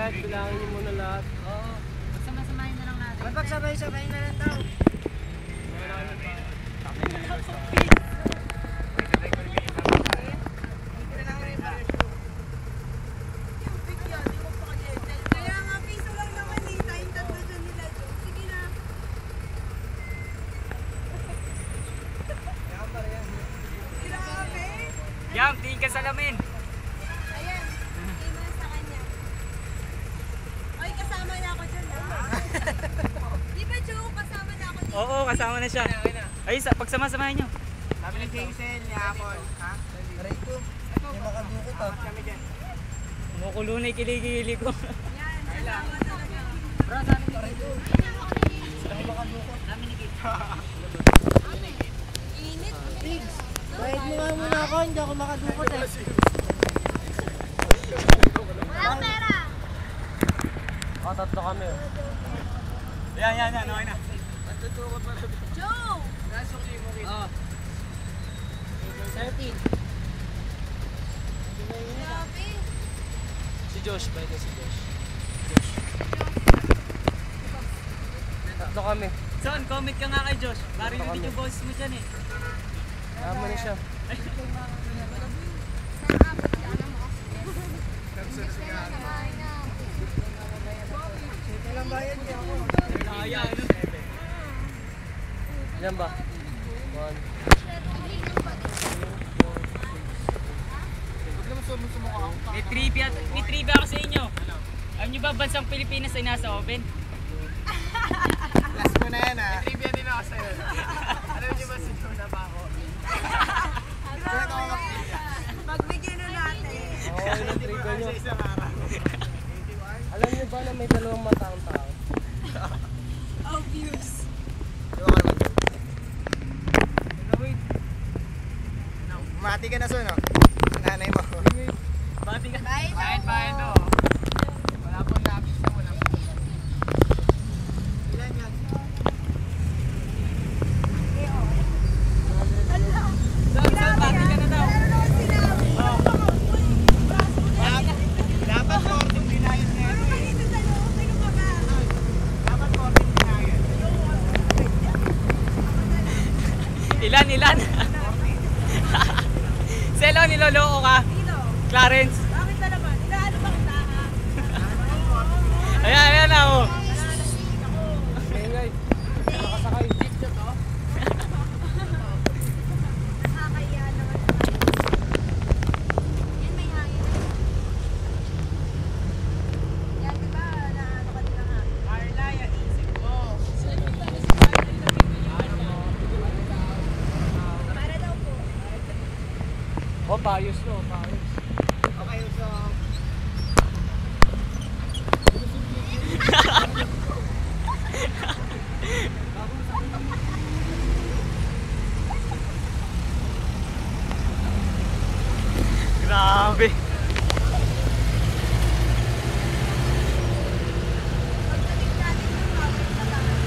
lahat, bilangin niyo muna lahat. Oo. Pagsama-samahin na lang natin. Magsabay-sabay na lang daw. Kaya nga, piso lang naman eh. Tayong tatlo dyan nila, Joe. Sige na. Grabe. Yam, tingin ka sa lamin. Ayan, tingin mo na sa kanya. Oy, kasama na ako dyan, ha? Di ba, Joe? Kasama na ako dyan. Oo, kasama na siya. Ay, pagsama-samahin nyo. Sabi ni Jason, yapon. Ha? Aray ko. May makadukot ah. Kami dyan. Kumukulo na yung kiligili ko. Yan, kasama talaga. Bro, sabi ni Aray ko. May makadukot. Init. Pigs, bayad mo nga muna ako. Hindi ako makadukot eh. Walang pera. Tatlo kami. Yan, okay na. Joe! Oo. 13. Grabe. Si Josh, pwede si Josh. Tatlo kami. Son, comment ka nga kay Josh. Marinig yung boses mo dyan eh. Tama na siya. Sige lang bayad niya ako. Kaya, ano? Yan ba? 1. May trivia ako sa inyo. Alam nyo ba, bansang Pilipinas ay nasa oven? Last mo na yan ah. Trivia din ako sa'yo. Alam niyo ba si Josh ba ako? Pagbigyan na natin. Oo, yung trivia niyo. Alam niyo ba na may dalawang mata ang tao? Obvious. Bumati ka na so no? Nanay mo. Bati ka. Bayad no. Wala pong lapis na wala. Ilan yan? Son, bati ka na daw. Dapat 14 binayad na yan. Dapat 14 binayad. Ilan? Selo, niloloko ka. Clarence. Bakit na naman? Inaano ba kita, ha? Ayan na oh. Ingay. Nakasakay. Nakakaya naman. Yan, may hangin. Yan, diba? Naano ka din ang hangin? Arlaya, isip mo. Para daw po. Oh, payos no, payos. Okay, so... Grabe. Pagdating natin yung cover sa taas.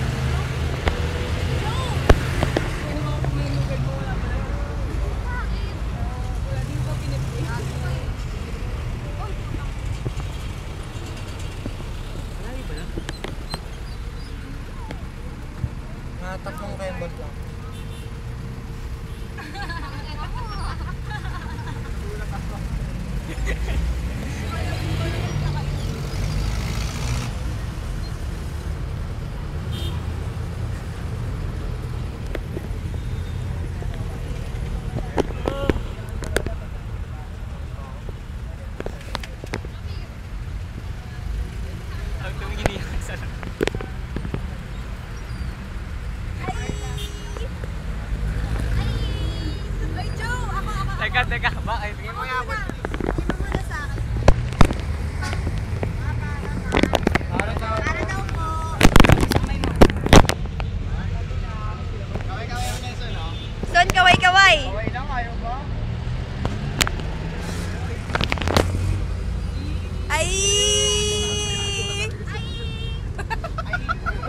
Tatlong kembot lang. Ang tumingin niya sa Ay, Joe! Ako. Teka, bakit? Tingin mo muna sa akin. Para daw po. Kaway-kaway ang neso, no? Son, kaway-kaway. Kaway lang, ayaw ba? Ay!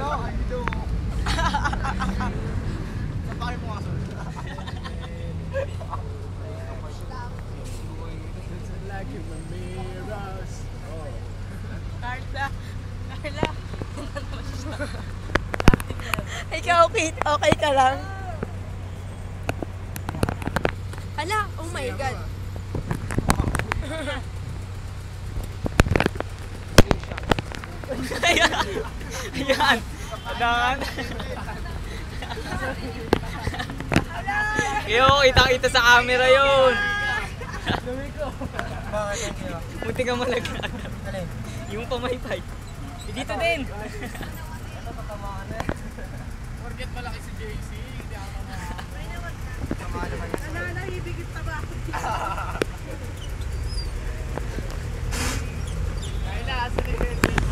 Ay, ito. Saan pa kayo pumasok? Ikaw okay ka lang? Hala, oh my God. Ayan. Adangan. Yo, kita-kita sa camera yun. Bakit hindi ba? Munti ka malaglag. Alin? Yung pamaypay. Dito din. Ito tatamaan na eh. Forget malaki si JC. Hindi ako Tamaan naman yun. Nananahibigit na ba ako? Kaya na, asa ni Henry.